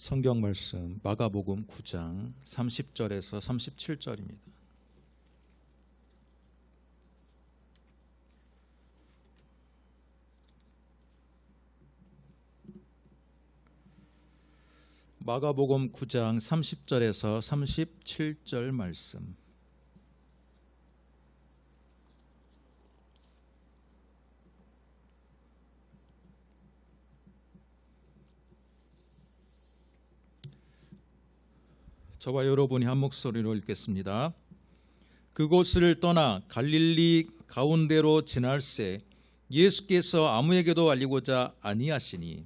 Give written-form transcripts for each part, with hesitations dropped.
성경 말씀 마가복음 9장 30절에서 37절입니다. 마가복음 9장 30절에서 37절 말씀. 저와 여러분이 한 목소리로 읽겠습니다. 그곳을 떠나 갈릴리 가운데로 지날새 예수께서 아무에게도 알리고자 아니하시니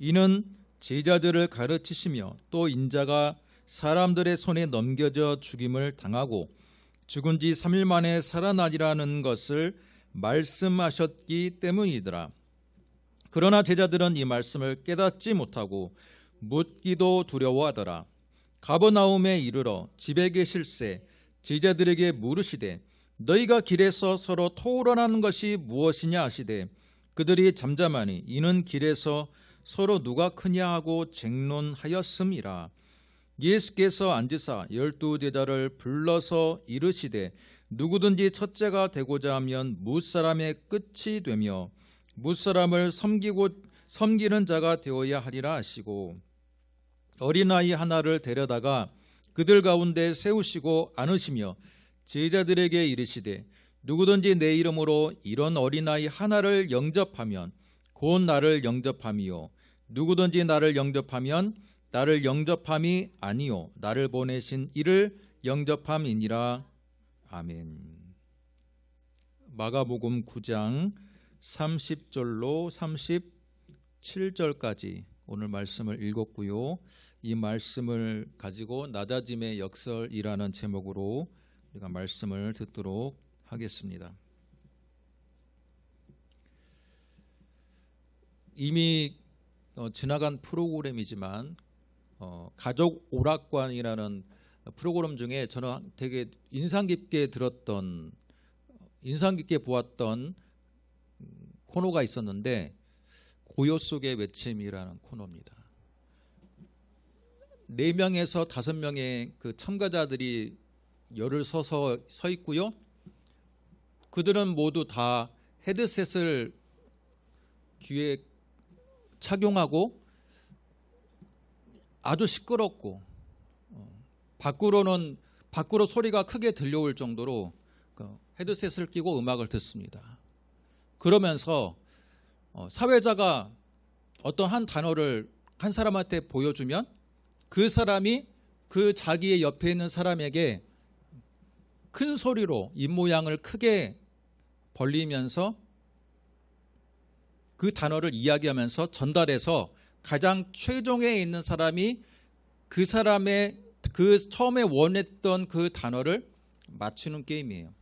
이는 제자들을 가르치시며 또 인자가 사람들의 손에 넘겨져 죽임을 당하고 죽은 지 3일 만에 살아나리라는 것을 말씀하셨기 때문이더라. 그러나 제자들은 이 말씀을 깨닫지 못하고 묻기도 두려워하더라. 가버나움에 이르러 집에 계실새 제자들에게 물으시되 너희가 길에서 서로 토론하는 것이 무엇이냐 하시되 그들이 잠잠하니 이는 길에서 서로 누가 크냐 하고 쟁론하였음이라. 예수께서 앉으사 12 제자를 불러서 이르시되 누구든지 첫째가 되고자 하면 무사람의 끝이 되며 무사람을 섬기는 자가 되어야 하리라 하시고 어린아이 하나를 데려다가 그들 가운데 세우시고 안으시며 제자들에게 이르시되 누구든지 내 이름으로 이런 어린아이 하나를 영접하면 곧 나를 영접함이요 누구든지 나를 영접하면 나를 영접함이 아니요 나를 보내신 이를 영접함이니라. 아멘. 마가복음 9장 30절로 37절까지 오늘 말씀을 읽었고요. 이 말씀을 가지고 낮아짐의 역설이라는 제목으로 우리가 말씀을 듣도록 하겠습니다. 이미 지나간 프로그램이지만 가족 오락관이라는 프로그램 중에 저는 되게 인상 깊게 보았던 코너가 있었는데 고요 속의 외침이라는 코너입니다. 4명에서 5명의 그 참가자들이 열을 서서 서 있고요. 그들은 모두 다 헤드셋을 귀에 착용하고 아주 시끄럽고 밖으로 소리가 크게 들려올 정도로 헤드셋을 끼고 음악을 듣습니다. 그러면서 사회자가 어떤 한 단어를 한 사람한테 보여주면 그 사람이 그 자기의 옆에 있는 사람에게 큰 소리로 입모양을 크게 벌리면서 그 단어를 이야기하면서 전달해서 가장 최종에 있는 사람이 그 사람의 그 처음에 원했던 그 단어를 맞추는 게임이에요.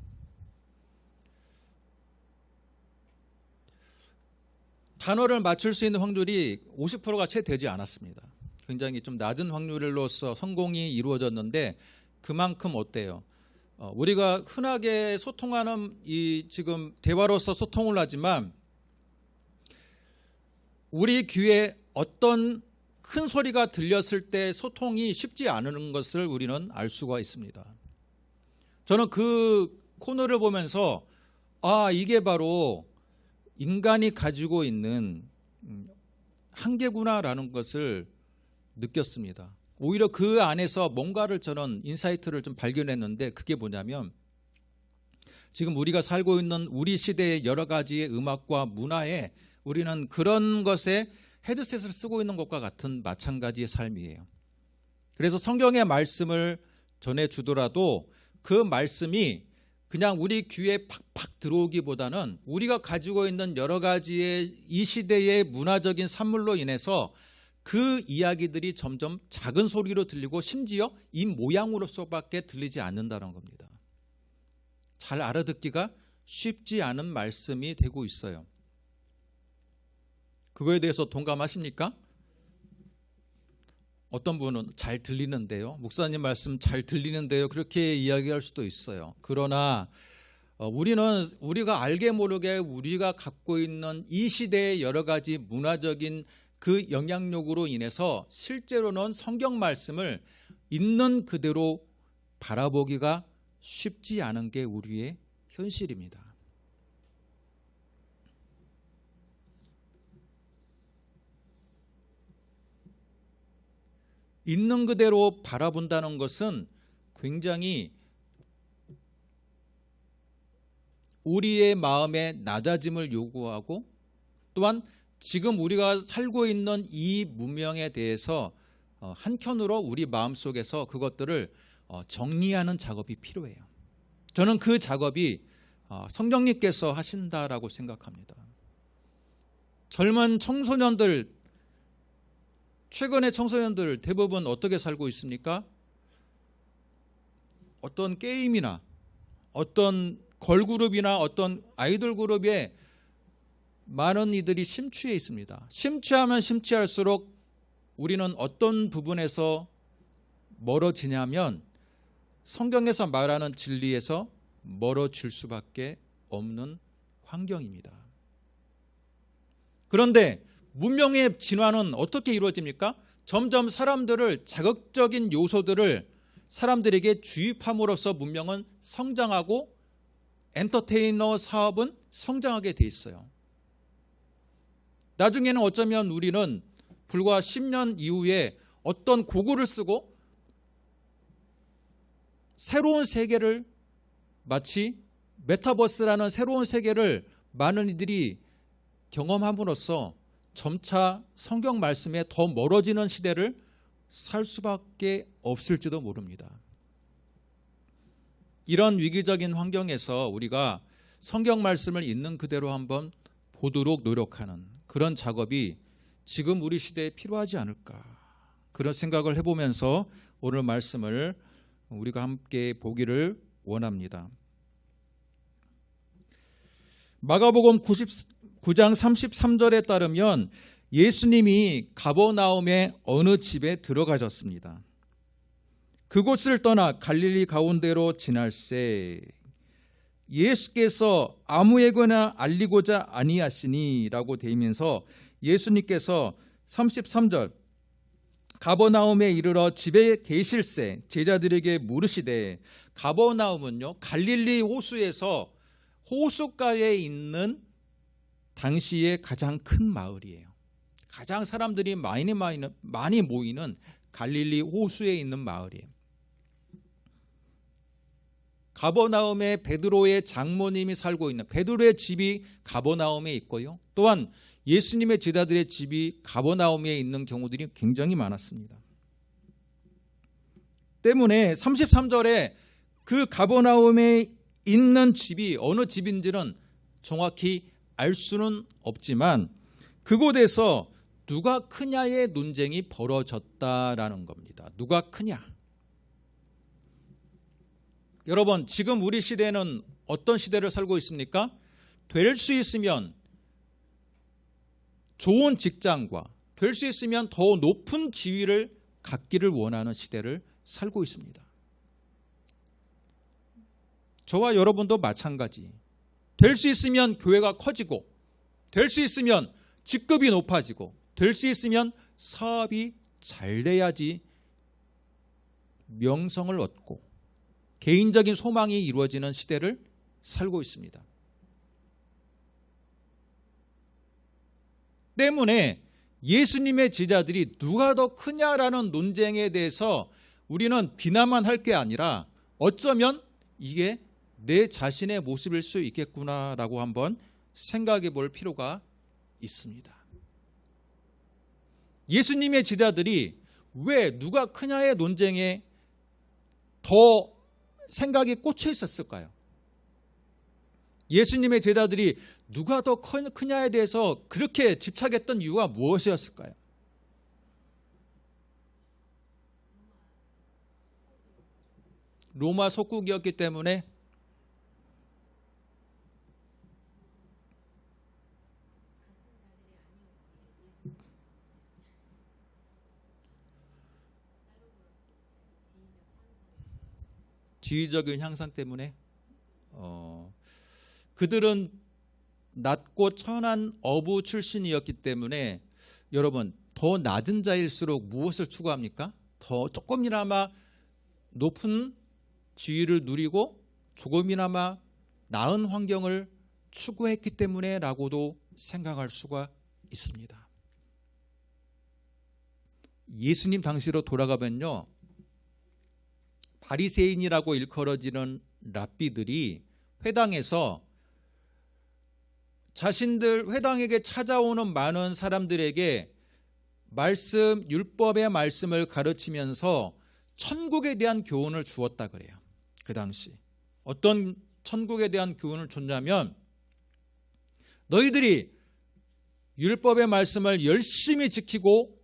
단어를 맞출 수 있는 확률이 50%가 채 되지 않았습니다. 굉장히 좀 낮은 확률로서 성공이 이루어졌는데 그만큼 어때요? 우리가 흔하게 소통하는 이 지금 대화로서 소통을 하지만 우리 귀에 어떤 큰 소리가 들렸을 때 소통이 쉽지 않은 것을 우리는 알 수가 있습니다. 저는 그 코너를 보면서 이게 바로 인간이 가지고 있는 한계구나라는 것을 느꼈습니다. 오히려 그 안에서 뭔가를 저는 인사이트를 좀 발견했는데 그게 뭐냐면 지금 우리가 살고 있는 우리 시대의 여러 가지의 음악과 문화에 우리는 그런 것에 헤드셋을 쓰고 있는 것과 같은 마찬가지의 삶이에요. 그래서 성경의 말씀을 전해주더라도 그 말씀이 그냥 우리 귀에 팍팍 들어오기보다는 우리가 가지고 있는 여러 가지의 이 시대의 문화적인 산물로 인해서 그 이야기들이 점점 작은 소리로 들리고 심지어 입 모양으로서밖에 들리지 않는다는 겁니다. 잘 알아듣기가 쉽지 않은 말씀이 되고 있어요. 그거에 대해서 동감하십니까? 어떤 분은 잘 들리는데요. 목사님 말씀 잘 들리는데요. 그렇게 이야기할 수도 있어요. 그러나 우리가 알게 모르게 우리가 갖고 있는 이 시대의 여러 가지 문화적인 그 영향력으로 인해서 실제로는 성경 말씀을 있는 그대로 바라보기가 쉽지 않은 게 우리의 현실입니다. 있는 그대로 바라본다는 것은 굉장히 우리의 마음의 낮아짐을 요구하고 또한 지금 우리가 살고 있는 이 문명에 대해서 한켠으로 우리 마음속에서 그것들을 정리하는 작업이 필요해요. 저는 그 작업이 성령님께서 하신다라고 생각합니다. 젊은 청소년들, 최근의 청소년들 대부분 어떻게 살고 있습니까? 어떤 게임이나 어떤 걸그룹이나 어떤 아이돌 그룹에 많은 이들이 심취해 있습니다. 심취하면 심취할수록 우리는 어떤 부분에서 멀어지냐면 성경에서 말하는 진리에서 멀어질 수밖에 없는 환경입니다. 그런데 문명의 진화는 어떻게 이루어집니까? 점점 사람들을 자극적인 요소들을 사람들에게 주입함으로써 문명은 성장하고 엔터테이너 사업은 성장하게 돼 있어요. 나중에는 어쩌면 우리는 불과 10년 이후에 어떤 고글을 쓰고 새로운 세계를 마치 메타버스라는 새로운 세계를 많은 이들이 경험함으로써 점차 성경 말씀에 더 멀어지는 시대를 살 수밖에 없을지도 모릅니다. 이런 위기적인 환경에서 우리가 성경 말씀을 있는 그대로 한번 보도록 노력하는 그런 작업이 지금 우리 시대에 필요하지 않을까, 그런 생각을 해보면서 오늘 말씀을 우리가 함께 보기를 원합니다. 마가복음 9장 33절에 따르면 예수님이 가버나움의 어느 집에 들어가셨습니다. 그곳을 떠나 갈릴리 가운데로 지날새 예수께서 아무에게나 알리고자 아니하시니라고 되면서 예수님께서 33절 가버나움에 이르러 집에 계실새 제자들에게 물으시되, 가버나움은요 갈릴리 호수에서 호숫가에 있는 당시의 가장 큰 마을이에요. 가장 사람들이 많이 모이는 갈릴리 호수에 있는 마을이에요. 가버나움에 베드로의 장모님이 살고 있는, 베드로의 집이 가버나움에 있고요, 또한 예수님의 제자들의 집이 가버나움에 있는 경우들이 굉장히 많았습니다. 때문에 33절에 그 가버나움에 있는 집이 어느 집인지는 정확히 알 수는 없지만 그곳에서 누가 크냐의 논쟁이 벌어졌다라는 겁니다. 누가 크냐? 여러분, 지금 우리 시대는 어떤 시대를 살고 있습니까? 될 수 있으면 좋은 직장과 될 수 있으면 더 높은 지위를 갖기를 원하는 시대를 살고 있습니다. 저와 여러분도 마찬가지. 될 수 있으면 교회가 커지고, 될 수 있으면 직급이 높아지고, 될 수 있으면 사업이 잘 돼야지 명성을 얻고 개인적인 소망이 이루어지는 시대를 살고 있습니다. 때문에 예수님의 제자들이 누가 더 크냐라는 논쟁에 대해서 우리는 비난만 할 게 아니라 어쩌면 이게 내 자신의 모습일 수 있겠구나라고 한번 생각해 볼 필요가 있습니다. 예수님의 제자들이 왜 누가 크냐의 논쟁에 더 생각이 꽂혀 있었을까요? 예수님의 제자들이 누가 더 크냐에 대해서 그렇게 집착했던 이유가 무엇이었을까요? 로마 속국이었기 때문에 지위적인 향상 때문에 그들은 낮고 천한 어부 출신이었기 때문에 여러분, 더 낮은 자일수록 무엇을 추구합니까? 더 조금이나마 높은 지위를 누리고 조금이나마 나은 환경을 추구했기 때문에 라고도 생각할 수가 있습니다. 예수님 당시로 돌아가면요, 바리새인이라고 일컬어지는 랍비들이 회당에서 자신들 회당에게 찾아오는 많은 사람들에게 말씀, 율법의 말씀을 가르치면서 천국에 대한 교훈을 주었다 그래요. 그 당시 어떤 천국에 대한 교훈을 줬냐면, 너희들이 율법의 말씀을 열심히 지키고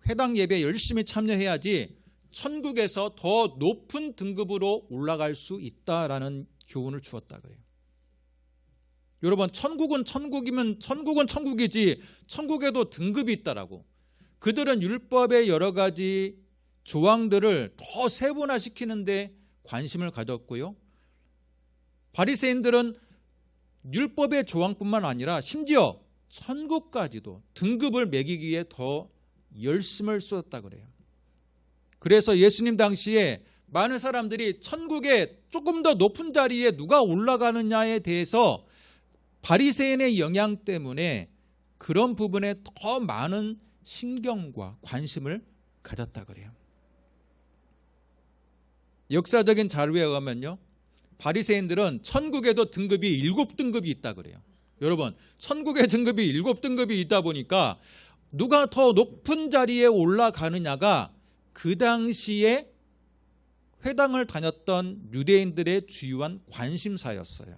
회당 예배에 열심히 참여해야지 천국에서 더 높은 등급으로 올라갈 수 있다라는 교훈을 주었다 그래요. 여러분, 천국은 천국이면 천국은 천국이지 천국에도 등급이 있다라고. 그들은 율법의 여러 가지 조항들을 더 세분화시키는 데 관심을 가졌고요, 바리새인들은 율법의 조항뿐만 아니라 심지어 천국까지도 등급을 매기기에 더 열심을 쏟았다 그래요. 그래서 예수님 당시에 많은 사람들이 천국에 조금 더 높은 자리에 누가 올라가느냐에 대해서 바리새인의 영향 때문에 그런 부분에 더 많은 신경과 관심을 가졌다 그래요. 역사적인 자료에 의하면요, 바리새인들은 천국에도 등급이 7등급이 있다 그래요. 여러분, 천국의 등급이 7등급이 있다 보니까 누가 더 높은 자리에 올라가느냐가 그 당시에 회당을 다녔던 유대인들의 주요한 관심사였어요.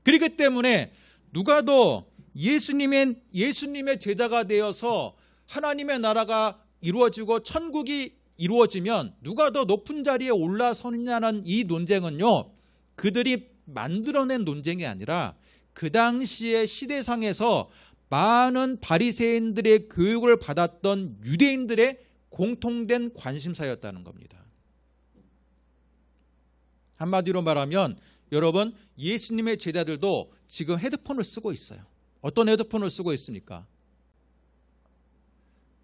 그렇기 때문에 누가 더 예수님의 제자가 되어서 하나님의 나라가 이루어지고 천국이 이루어지면 누가 더 높은 자리에 올라서느냐는 이 논쟁은요, 그들이 만들어낸 논쟁이 아니라 그 당시의 시대상에서 많은 바리새인들의 교육을 받았던 유대인들의 공통된 관심사였다는 겁니다. 한마디로 말하면 여러분, 예수님의 제자들도 지금 헤드폰을 쓰고 있어요. 어떤 헤드폰을 쓰고 있습니까?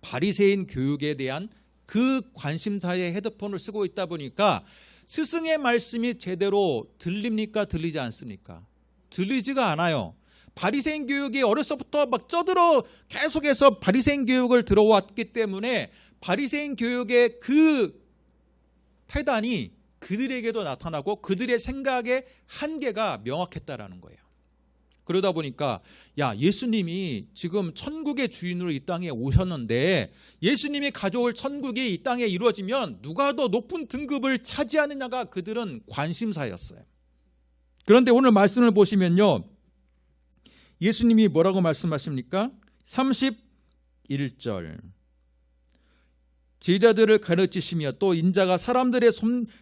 바리새인 교육에 대한 그 관심사의 헤드폰을 쓰고 있다 보니까 스승의 말씀이 제대로 들립니까? 들리지 않습니까? 들리지가 않아요. 바리새인 교육이 어려서부터 막 쩌들어 계속해서 바리새인 교육을 들어왔기 때문에 바리새인 교육의 그 패단이 그들에게도 나타나고 그들의 생각의 한계가 명확했다라는 거예요. 그러다 보니까 예수님이 지금 천국의 주인으로 이 땅에 오셨는데 예수님이 가져올 천국이 이 땅에 이루어지면 누가 더 높은 등급을 차지하느냐가 그들은 관심사였어요. 그런데 오늘 말씀을 보시면요, 예수님이 뭐라고 말씀하십니까? 31절, 제자들을 가르치시며 또 인자가 사람들의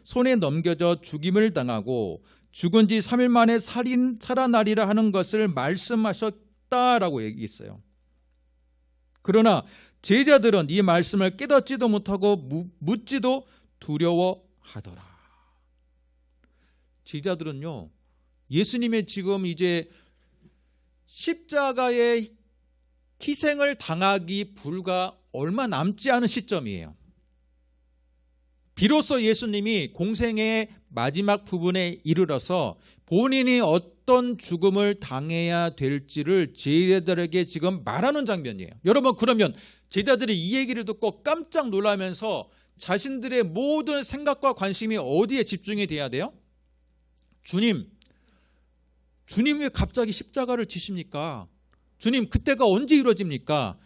손에 넘겨져 죽임을 당하고 죽은 지 3일 만에 살아나리라 하는 것을 말씀하셨다라고 얘기했어요. 그러나 제자들은 이 말씀을 깨닫지도 못하고 묻지도 두려워하더라. 제자들은요, 예수님의 지금 이제 십자가의 희생을 당하기 불과 얼마 남지 않은 시점이에요. 비로소 예수님이 공생의 마지막 부분에 이르러서 본인이 어떤 죽음을 당해야 될지를 제자들에게 지금 말하는 장면이에요. 여러분, 그러면 제자들이 이 얘기를 듣고 깜짝 놀라면서 자신들의 모든 생각과 관심이 어디에 집중이 돼야 돼요? 주님 왜 갑자기 십자가를 지십니까? 주님, 그때가 언제 이루어집니까?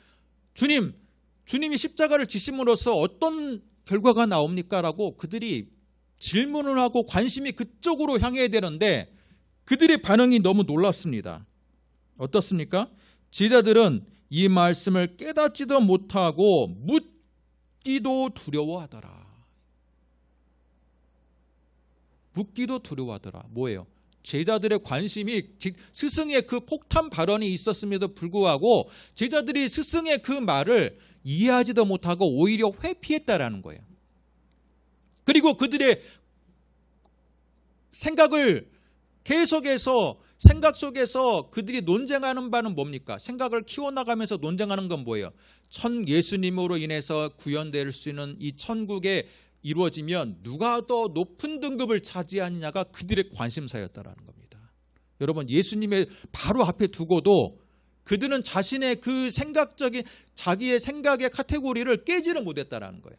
주님이 십자가를 지심으로써 어떤 결과가 나옵니까? 라고 그들이 질문을 하고 관심이 그쪽으로 향해야 되는데 그들의 반응이 너무 놀랍습니다. 어떻습니까? 제자들은 이 말씀을 깨닫지도 못하고 묻기도 두려워하더라. 묻기도 두려워하더라. 뭐예요? 제자들의 관심이 스승의 그 폭탄 발언이 있었음에도 불구하고 제자들이 스승의 그 말을 이해하지도 못하고 오히려 회피했다라는 거예요. 그리고 그들의 생각을 계속해서 생각 속에서 그들이 논쟁하는 바는 뭡니까? 생각을 키워나가면서 논쟁하는 건 뭐예요? 예수님으로 인해서 구현될 수 있는 이 천국에 이루어지면 누가 더 높은 등급을 차지하느냐가 그들의 관심사였다라는 겁니다. 여러분, 예수님의 바로 앞에 두고도 그들은 자신의 그 생각적인 자기의 생각의 카테고리를 깨지를 못했다라는 거예요.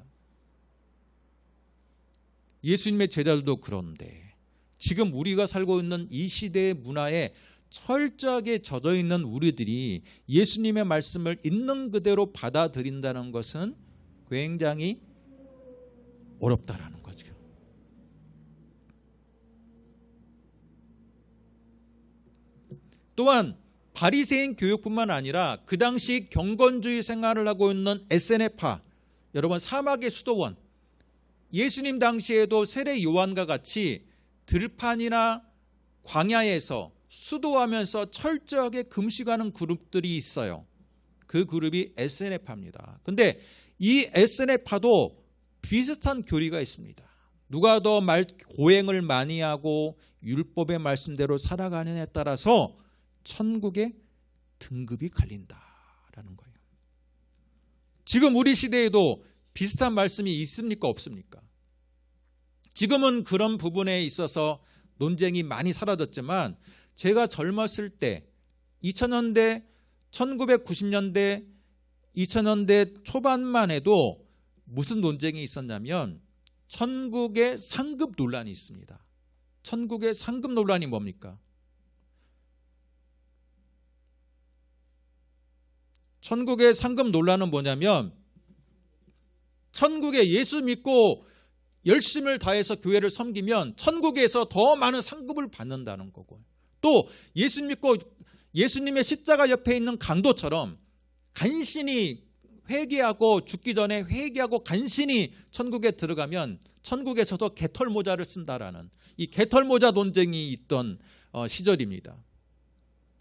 예수님의 제자들도 그런데 지금 우리가 살고 있는 이 시대의 문화에 철저하게 젖어 있는 우리들이 예수님의 말씀을 있는 그대로 받아들인다는 것은 굉장히 어렵다라는 거죠. 또한 바리새인 교육뿐만 아니라 그 당시 경건주의 생활을 하고 있는 에세네파, 여러분 사막의 수도원, 예수님 당시에도 세례 요한과 같이 들판이나 광야에서 수도하면서 철저하게 금식하는 그룹들이 있어요. 그 그룹이 에세네파입니다. 근데 이 에세네파도 비슷한 교리가 있습니다. 누가 더 고행을 많이 하고 율법의 말씀대로 살아가느냐에 따라서 천국의 등급이 갈린다라는 거예요. 지금 우리 시대에도 비슷한 말씀이 있습니까? 없습니까? 지금은 그런 부분에 있어서 논쟁이 많이 사라졌지만 제가 젊었을 때 2000년대, 1990년대, 2000년대 초반만 해도 무슨 논쟁이 있었냐면 천국의 상급 논란이 있습니다. 천국의 상급 논란이 뭡니까? 천국의 상급 논란은 뭐냐면 천국에 예수 믿고 열심을 다해서 교회를 섬기면 천국에서 더 많은 상급을 받는다는 거고, 또 예수 믿고 예수님의 십자가 옆에 있는 강도처럼 간신히 회개하고 죽기 전에 회개하고 간신히 천국에 들어가면 천국에서도 개털모자를 쓴다라는 이 개털모자 논쟁이 있던 시절입니다.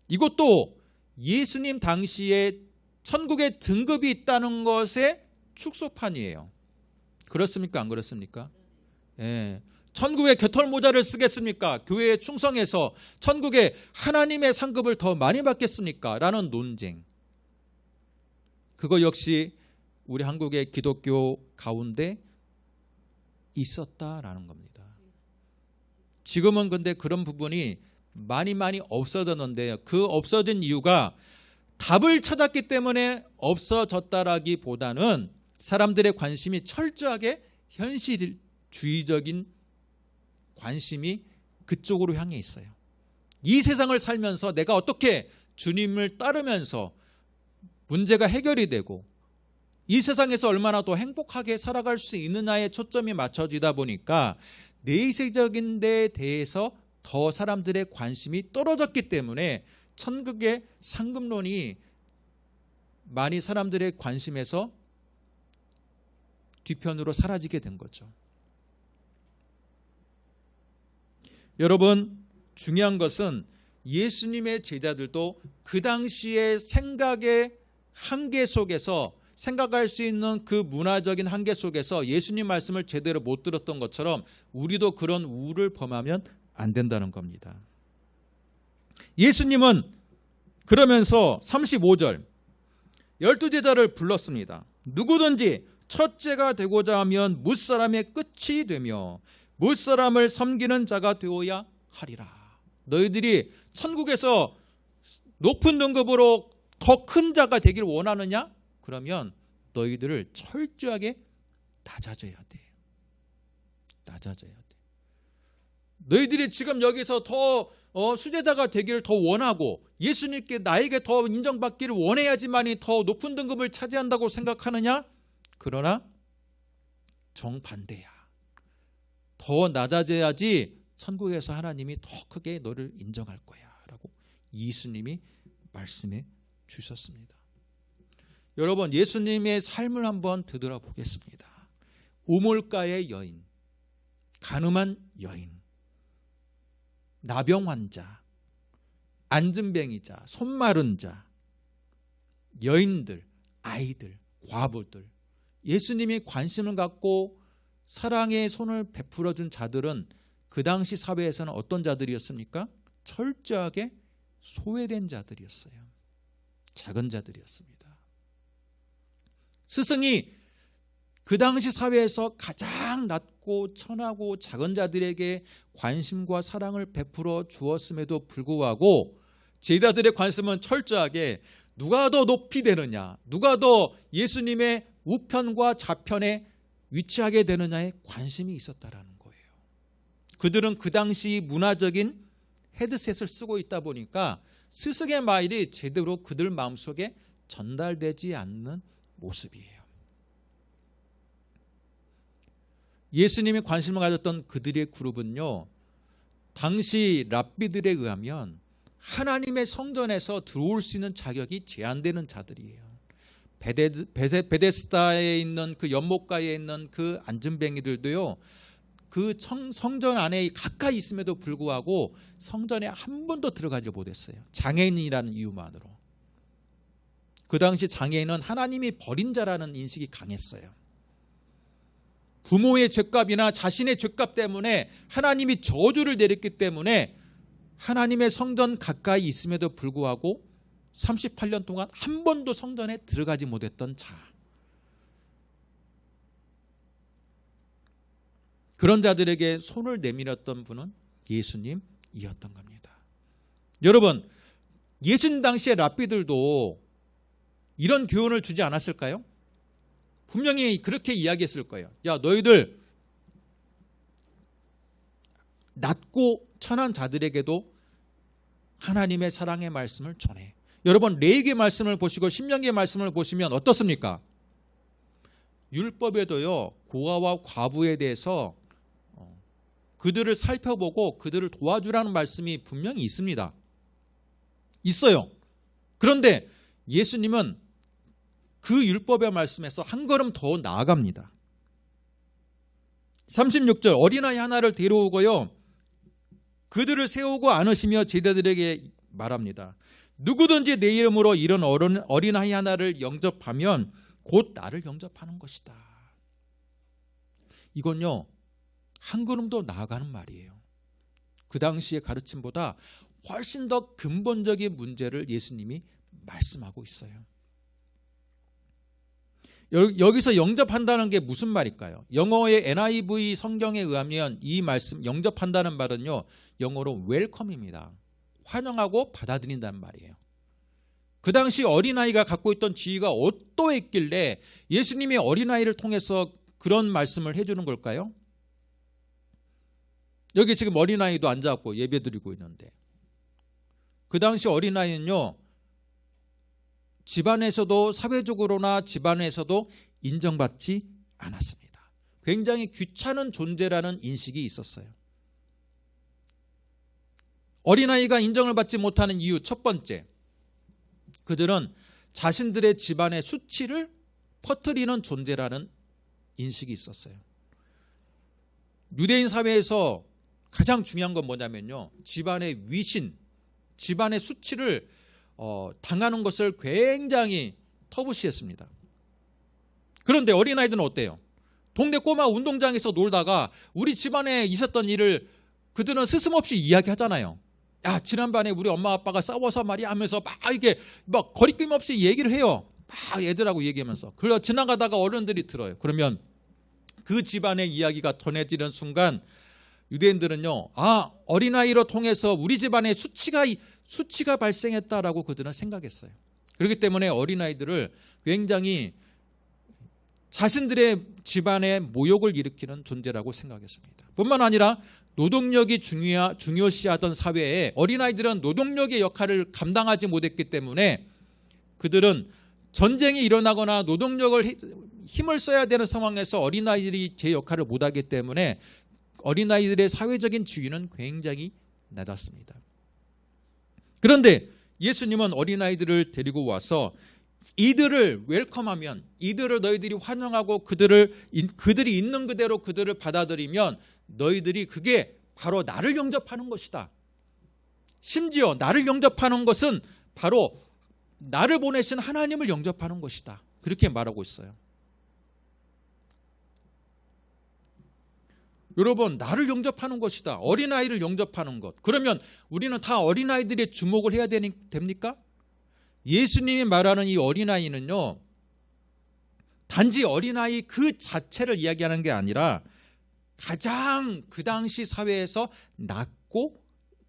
이것도 예수님 당시에 천국의 등급이 있다는 것의 축소판이에요. 그렇습니까? 안 그렇습니까? 예. 천국에 개털모자를 쓰겠습니까? 교회에 충성해서 천국에 하나님의 상급을 더 많이 받겠습니까? 라는 논쟁. 그거 역시 우리 한국의 기독교 가운데 있었다라는 겁니다. 지금은 근데 그런 부분이 많이 없어졌는데요. 그 없어진 이유가 답을 찾았기 때문에 없어졌다라기보다는 사람들의 관심이 철저하게 현실주의적인 관심이 그쪽으로 향해 있어요. 이 세상을 살면서 내가 어떻게 주님을 따르면서 문제가 해결이 되고 이 세상에서 얼마나 더 행복하게 살아갈 수 있느냐에 초점이 맞춰지다 보니까 내세적인 데에 대해서 더 사람들의 관심이 떨어졌기 때문에 천국의 상급론이 많이 사람들의 관심에서 뒤편으로 사라지게 된 거죠. 여러분, 중요한 것은 예수님의 제자들도 그 당시의 생각의 한계 속에서 생각할 수 있는 그 문화적인 한계 속에서 예수님 말씀을 제대로 못 들었던 것처럼 우리도 그런 우를 범하면 안 된다는 겁니다. 예수님은 그러면서 35절 12제자를 불렀습니다. 누구든지 첫째가 되고자 하면 무사람의 끝이 되며 무사람을 섬기는 자가 되어야 하리라. 너희들이 천국에서 높은 등급으로 더 큰 자가 되길 원하느냐? 그러면 너희들을 철저하게 낮아져야 돼. 낮아져야 돼. 너희들이 지금 여기서 더 수제자가 되기를 더 원하고 예수님께 나에게 더 인정받기를 원해야지만이 더 높은 등급을 차지한다고 생각하느냐? 그러나 정반대야. 더 낮아져야지 천국에서 하나님이 더 크게 너를 인정할 거야 라고 예수님이 말씀해 주셨습니다. 여러분, 예수님의 삶을 한번 되돌아보겠습니다. 우물가의 여인, 간음한 여인, 나병 환자, 안진뱅이자, 손 마른 자, 여인들, 아이들, 과부들, 예수님이 관심을 갖고 사랑의 손을 베풀어 준 자들은 그 당시 사회에서는 어떤 자들이었습니까? 철저하게 소외된 자들이었어요. 작은 자들이었습니다. 스승이 그 당시 사회에서 가장 낮고 천하고 작은 자들에게 관심과 사랑을 베풀어 주었음에도 불구하고 제자들의 관심은 철저하게 누가 더 높이 되느냐, 누가 더 예수님의 우편과 좌편에 위치하게 되느냐에 관심이 있었다라는 거예요. 그들은 그 당시 문화적인 헤드셋을 쓰고 있다 보니까 스승의 말이 제대로 그들 마음속에 전달되지 않는 모습이에요. 예수님이 관심을 가졌던 그들의 그룹은요, 당시 랍비들에 의하면 하나님의 성전에서 들어올 수 있는 자격이 제한되는 자들이에요. 베데스다에 있는 그 연못가에 있는 그 안전뱅이들도요, 그 성전 안에 가까이 있음에도 불구하고 성전에 한 번도 들어가지 못했어요. 장애인이라는 이유만으로. 그 당시 장애인은 하나님이 버린 자라는 인식이 강했어요. 부모의 죄값이나 자신의 죄값 때문에 하나님이 저주를 내렸기 때문에 하나님의 성전 가까이 있음에도 불구하고 38년 동안 한 번도 성전에 들어가지 못했던 자. 그런 자들에게 손을 내밀었던 분은 예수님이었던 겁니다. 여러분, 예수님 당시의 랍비들도 이런 교훈을 주지 않았을까요? 분명히 그렇게 이야기했을 거예요. 야, 너희들 낮고 천한 자들에게도 하나님의 사랑의 말씀을 전해. 여러분, 레위기의 말씀을 보시고 신명기의 말씀을 보시면 어떻습니까? 율법에도요, 고아와 과부에 대해서 그들을 살펴보고 그들을 도와주라는 말씀이 분명히 있습니다. 있어요. 그런데 예수님은 그 율법의 말씀에서 한 걸음 더 나아갑니다. 36절, 어린아이 하나를 데려오고요, 그들을 세우고 안으시며 제자들에게 말합니다. 누구든지 내 이름으로 이런 어린아이 하나를 영접하면 곧 나를 영접하는 것이다. 이건요, 한 걸음 더 나아가는 말이에요. 그 당시의 가르침보다 훨씬 더 근본적인 문제를 예수님이 말씀하고 있어요. 여기서 영접한다는 게 무슨 말일까요? 영어의 NIV 성경에 의하면 이 말씀 영접한다는 말은요, 영어로 웰컴입니다. 환영하고 받아들인다는 말이에요. 그 당시 어린아이가 갖고 있던 지위가 어떠했길래 예수님이 어린아이를 통해서 그런 말씀을 해주는 걸까요? 여기 지금 어린아이도 앉아갖고 예배드리고 있는데, 그 당시 어린아이는요, 집안에서도 사회적으로나 집안에서도 인정받지 않았습니다. 굉장히 귀찮은 존재라는 인식이 있었어요. 어린아이가 인정을 받지 못하는 이유 첫 번째, 그들은 자신들의 집안의 수치를 퍼뜨리는 존재라는 인식이 있었어요. 유대인 사회에서 가장 중요한 건 뭐냐면요, 집안의 위신, 집안의 수치를 당하는 것을 굉장히 터부시했습니다. 그런데 어린아이들은 어때요? 동네 꼬마 운동장에서 놀다가 우리 집안에 있었던 일을 그들은 스스럼없이 이야기하잖아요. 야, 지난번에 우리 엄마 아빠가 싸워서 말이야 하면서 막 거리낌 없이 얘기를 해요. 막 애들하고 얘기하면서. 그래서 지나가다가 어른들이 들어요. 그러면 그 집안의 이야기가 전해지는 순간 유대인들은요, 어린아이로 통해서 우리 집안에 수치가 발생했다라고 그들은 생각했어요. 그렇기 때문에 어린아이들을 굉장히 자신들의 집안에 모욕을 일으키는 존재라고 생각했습니다. 뿐만 아니라 노동력이 중요시하던 사회에 어린아이들은 노동력의 역할을 감당하지 못했기 때문에 그들은 전쟁이 일어나거나 노동력을 힘을 써야 되는 상황에서 어린아이들이 제 역할을 못하기 때문에 어린아이들의 사회적인 지위는 굉장히 낮았습니다. 그런데 예수님은 어린아이들을 데리고 와서 이들을 웰컴하면, 이들을 너희들이 환영하고 그들이 있는 그대로 그들을 받아들이면 너희들이 그게 바로 나를 영접하는 것이다. 심지어 나를 영접하는 것은 바로 나를 보내신 하나님을 영접하는 것이다. 그렇게 말하고 있어요. 여러분, 나를 영접하는 것이다. 어린아이를 영접하는 것. 그러면 우리는 다 어린아이들의 주목을 해야 됩니까? 예수님이 말하는 이 어린아이는요, 단지 어린아이 그 자체를 이야기하는 게 아니라 가장 그 당시 사회에서 낮고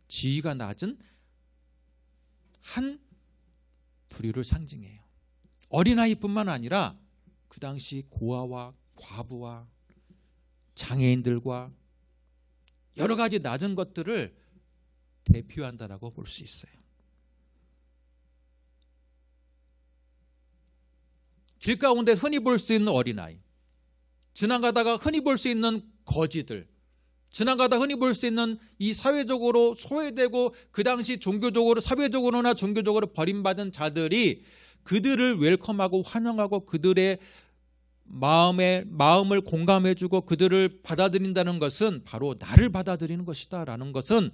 지위가 낮은 한 부류를 상징해요. 어린아이뿐만 아니라 그 당시 고아와 과부와 장애인들과 여러 가지 낮은 것들을 대표한다라고 볼 수 있어요. 길 가운데 흔히 볼 수 있는 어린아이, 지나가다가 흔히 볼 수 있는 거지들, 지나가다 흔히 볼 수 있는 이 사회적으로 소외되고 그 당시 종교적으로, 사회적으로나 종교적으로 버림받은 자들이 그들을 웰컴하고 환영하고 그들의 마음을 공감해주고 그들을 받아들인다는 것은 바로 나를 받아들이는 것이다 라는 것은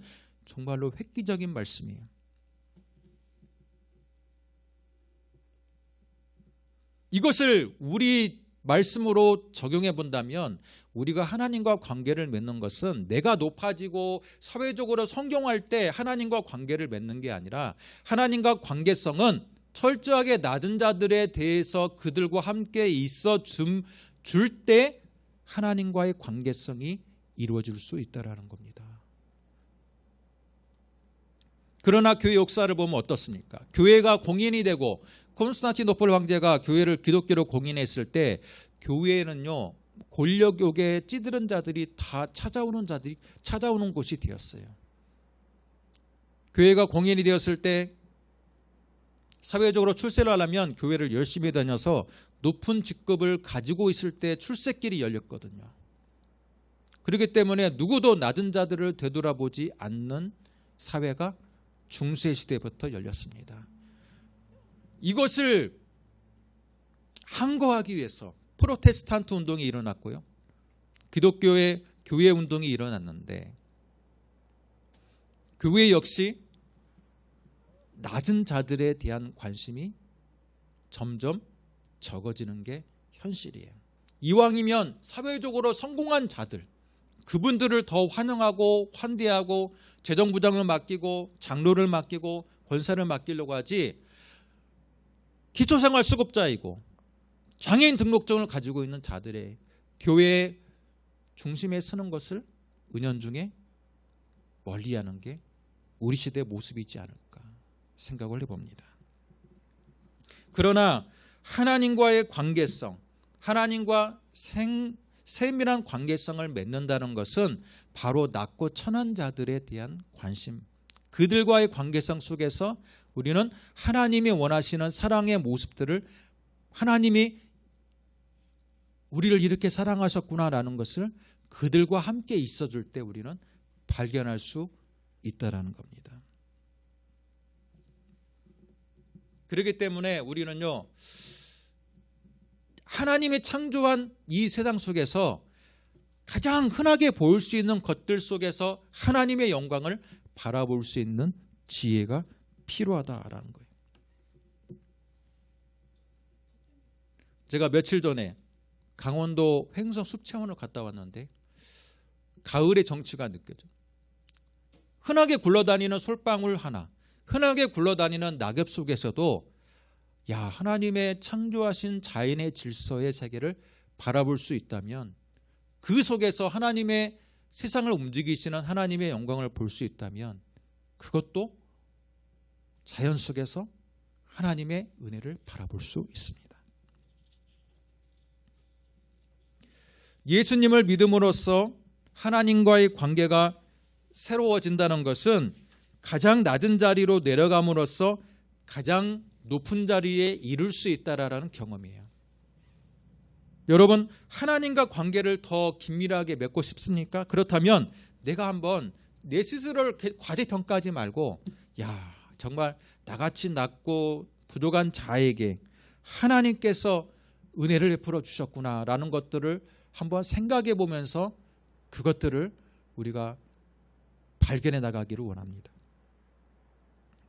정말로 획기적인 말씀이에요. 이것을 우리 말씀으로 적용해 본다면 우리가 하나님과 관계를 맺는 것은 내가 높아지고 사회적으로 성공할 때 하나님과 관계를 맺는 게 아니라 하나님과 관계성은 철저하게 낮은 자들에 대해서 그들과 함께 있어 줄 때 하나님과의 관계성이 이루어질 수 있다는 겁니다. 그러나 교회 역사를 보면 어떻습니까? 교회가 공인이 되고 콘스탄티노플 황제가 교회를 기독교로 공인했을 때 교회는요, 권력욕에 찌들은 자들이 다 찾아오는 곳이 되었어요. 교회가 공인이 되었을 때 사회적으로 출세를 하려면 교회를 열심히 다녀서 높은 직급을 가지고 있을 때 출세길이 열렸거든요. 그렇기 때문에 누구도 낮은 자들을 되돌아보지 않는 사회가 중세시대부터 열렸습니다. 이것을 항거하기 위해서 프로테스탄트 운동이 일어났고요. 기독교의 교회 운동이 일어났는데 교회 역시 낮은 자들에 대한 관심이 점점 적어지는 게 현실이에요. 이왕이면 사회적으로 성공한 자들, 그분들을 더 환영하고 환대하고 재정부장을 맡기고 장로를 맡기고 권사를 맡기려고 하지, 기초생활수급자이고 장애인 등록증을 가지고 있는 자들의 교회의 중심에 서는 것을 은연중에 멀리하는 게 우리 시대의 모습이지 않을까 생각을 해봅니다. 그러나 하나님과의 관계성, 하나님과 세밀한 관계성을 맺는다는 것은 바로 낮고 천한 자들에 대한 관심, 그들과의 관계성 속에서 우리는 하나님이 원하시는 사랑의 모습들을, 하나님이 우리를 이렇게 사랑하셨구나라는 것을 그들과 함께 있어줄 때 우리는 발견할 수 있다라는 겁니다. 그렇기 때문에 우리는요, 하나님이 창조한 이 세상 속에서 가장 흔하게 보일 수 있는 것들 속에서 하나님의 영광을 바라볼 수 있는 지혜가 필요하다라는 거예요. 제가 며칠 전에 강원도 횡성 숲체험을 갔다 왔는데 가을의 정취가 느껴져요. 흔하게 굴러다니는 솔방울 하나, 흔하게 굴러다니는 낙엽 속에서도 야, 하나님의 창조하신 자연의 질서의 세계를 바라볼 수 있다면, 그 속에서 하나님의 세상을 움직이시는 하나님의 영광을 볼 수 있다면 그것도 자연 속에서 하나님의 은혜를 바라볼 수 있습니다. 예수님을 믿음으로써 하나님과의 관계가 새로워진다는 것은 가장 낮은 자리로 내려감으로써 가장 높은 자리에 이룰 수 있다라는 경험이에요. 여러분, 하나님과 관계를 더 긴밀하게 맺고 싶습니까? 그렇다면 내가 한번 내 스스로를 과대평가하지 말고, 야, 정말 나같이 낮고 부족한 자에게 하나님께서 은혜를 베풀어 주셨구나라는 것들을 한번 생각해 보면서 그것들을 우리가 발견해 나가기를 원합니다.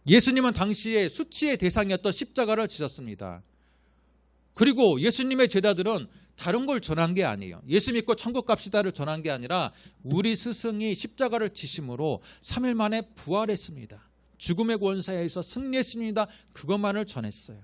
예수님은 당시에 수치의 대상이었던 십자가를 지셨습니다. 그리고 예수님의 제자들은 다른 걸 전한 게 아니에요. 예수 믿고 천국 갑시다를 전한 게 아니라 우리 스승이 십자가를 지심으로 3일 만에 부활했습니다. 죽음의 권세에서 승리했습니다. 그것만을 전했어요.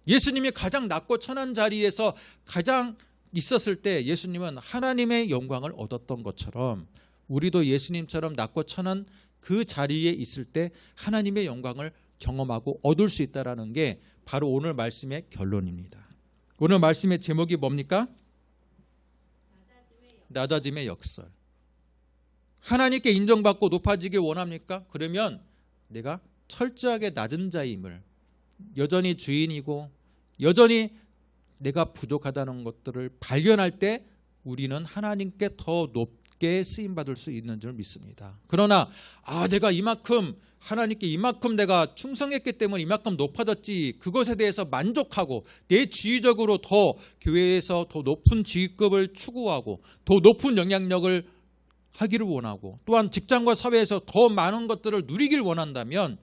예수님이 가장 낮고 천한 자리에서 가장 있었을 때 예수님은 하나님의 영광을 얻었던 것처럼 우리도 예수님처럼 낮고 천한 그 자리에 있을 때 하나님의 영광을 경험하고 얻을 수 있다는 게 바로 오늘 말씀의 결론입니다. 오늘 말씀의 제목이 뭡니까? 낮아짐의 역설. 하나님께 인정받고 높아지길 원합니까? 그러면 내가 철저하게 낮은 자임을, 여전히 주인이고 여전히 내가 부족하다는 것들을 발견할 때 우리는 하나님께 더 높게 쓰임받을 수 있는 줄 믿습니다. 그러나 내가 이만큼 하나님께 이만큼 내가 충성했기 때문에 이만큼 높아졌지, 그것에 대해서 만족하고 내 지위적으로 더 교회에서 더 높은 지위급을 추구하고 더 높은 영향력을 하기를 원하고 또한 직장과 사회에서 더 많은 것들을 누리길 원한다면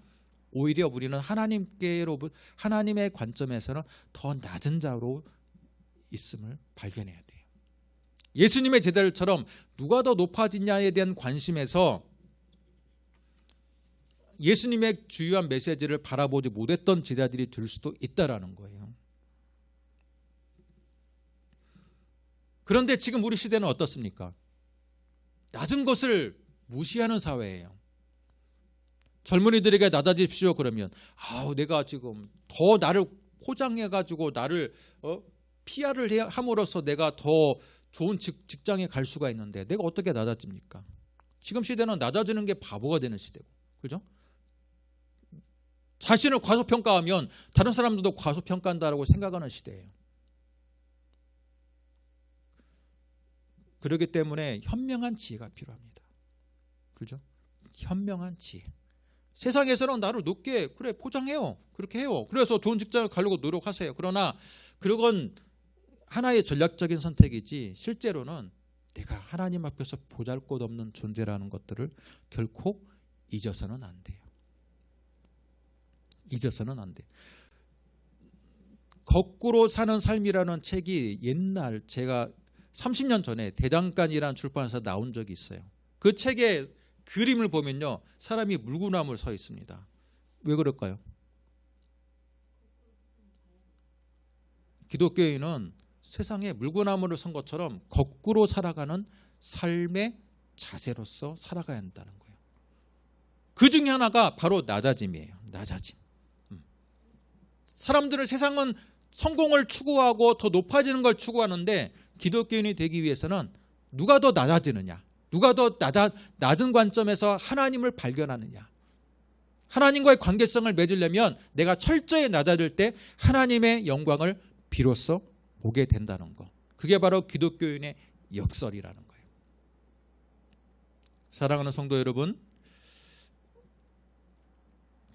오히려 우리는 하나님의 관점에서는 더 낮은 자로 있음을 발견해야 돼요. 예수님의 제자들처럼 누가 더 높아지냐에 대한 관심에서 예수님의 주요한 메시지를 바라보지 못했던 제자들이 될 수도 있다라는 거예요. 그런데 지금 우리 시대는 어떻습니까? 낮은 것을 무시하는 사회예요. 젊은이들에게 낮아지십시오 그러면 내가 지금 더 나를 포장해가지고 나를 PR을 함으로써 내가 더 좋은 직장에 갈 수가 있는데 내가 어떻게 낮아집니까? 지금 시대는 낮아지는 게 바보가 되는 시대고, 그죠? 자신을 과소평가하면 다른 사람들도 과소평가한다고 생각하는 시대예요. 그렇기 때문에 현명한 지혜가 필요합니다. 그렇죠? 현명한 지혜. 세상에서는 나를 높게 포장해요. 그렇게 해요. 그래서 좋은 직장을 가려고 노력하세요. 그러나 그건 하나의 전략적인 선택이지 실제로는 내가 하나님 앞에서 보잘것없는 존재라는 것들을 결코 잊어서는 안 돼요. 잊어서는 안 돼. 거꾸로 사는 삶이라는 책이 옛날 제가 30년 전에 대장간이라는 출판사에서 나온 적이 있어요. 그 책의 그림을 보면요, 사람이 물구나무를 서 있습니다. 왜 그럴까요? 기독교인은 세상에 물구나무를 선 것처럼 거꾸로 살아가는 삶의 자세로서 살아가야 한다는 거예요. 그 중에 하나가 바로 낮아짐이에요. 낮아짐. 사람들은 세상은 성공을 추구하고 더 높아지는 걸 추구하는데 기독교인이 되기 위해서는 누가 더 낮아지느냐, 누가 더 낮은 관점에서 하나님을 발견하느냐, 하나님과의 관계성을 맺으려면 내가 철저히 낮아질 때 하나님의 영광을 비로소 보게 된다는 것, 그게 바로 기독교인의 역설이라는 거예요. 사랑하는 성도 여러분,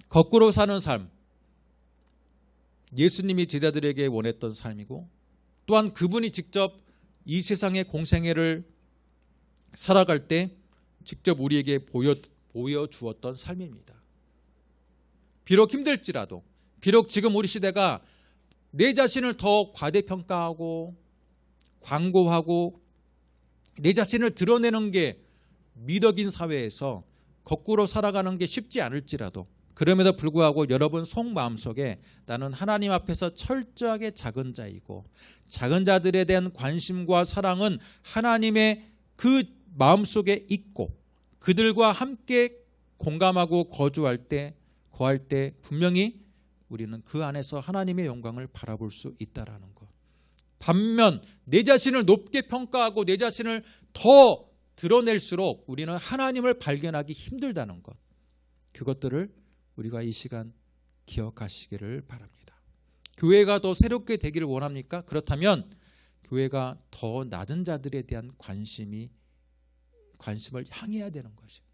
거꾸로 사는 삶, 예수님이 제자들에게 원했던 삶이고 또한 그분이 직접 이 세상의 공생애를 살아갈 때 직접 우리에게 보여주었던 삶입니다. 비록 힘들지라도, 비록 지금 우리 시대가 내 자신을 더 과대평가하고 광고하고 내 자신을 드러내는 게 미덕인 사회에서 거꾸로 살아가는 게 쉽지 않을지라도, 그럼에도 불구하고 여러분 속마음속에 나는 하나님 앞에서 철저하게 작은 자이고 작은 자들에 대한 관심과 사랑은 하나님의 그 마음속에 있고 그들과 함께 공감하고 거할 때 분명히 우리는 그 안에서 하나님의 영광을 바라볼 수 있다라는 것. 반면 내 자신을 높게 평가하고 내 자신을 더 드러낼수록 우리는 하나님을 발견하기 힘들다는 것. 그것들을 우리가 이 시간 기억하시기를 바랍니다. 교회가 더 새롭게 되기를 원합니까? 그렇다면 교회가 더 낮은 자들에 대한 관심을 향해야 되는 것이에요.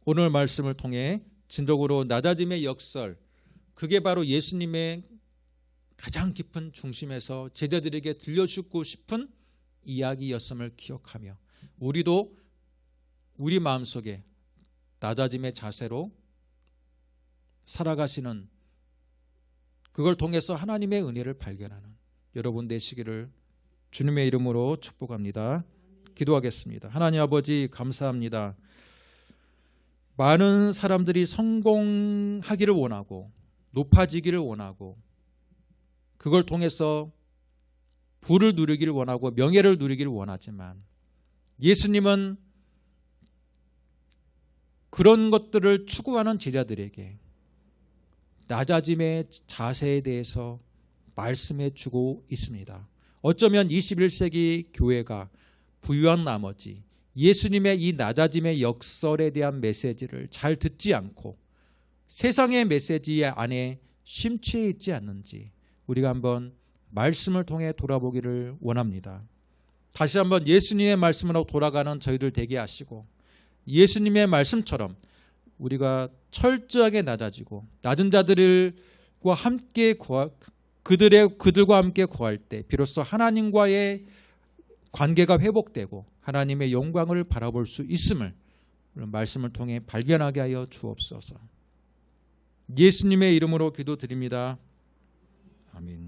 오늘 말씀을 통해 진정으로 낮아짐의 역설, 그게 바로 예수님의 가장 깊은 중심에서 제자들에게 들려주고 싶은 이야기였음을 기억하며 우리도 우리 마음속에 낮아짐의 자세로 살아가시는 그걸 통해서 하나님의 은혜를 발견하는 여러분 되시기를 주님의 이름으로 축복합니다. 기도하겠습니다. 하나님 아버지 감사합니다. 많은 사람들이 성공하기를 원하고 높아지기를 원하고 그걸 통해서 부를 누리기를 원하고 명예를 누리기를 원하지만 예수님은 그런 것들을 추구하는 제자들에게 낮아짐의 자세에 대해서 말씀해 주고 있습니다. 어쩌면 21세기 교회가 부유한 나머지 예수님의 이 낮아짐의 역설에 대한 메시지를 잘 듣지 않고 세상의 메시지 안에 심취해 있지 않는지 우리가 한번 말씀을 통해 돌아보기를 원합니다. 다시 한번 예수님의 말씀으로 돌아가는 저희들 되게 하시고 예수님의 말씀처럼 우리가 철저하게 낮아지고 낮은 자들과 함께 그들과 함께 구할 때 비로소 하나님과의 관계가 회복되고 하나님의 영광을 바라볼 수 있음을 말씀을 통해 발견하게 하여 주옵소서. 예수님의 이름으로 기도드립니다. 아멘.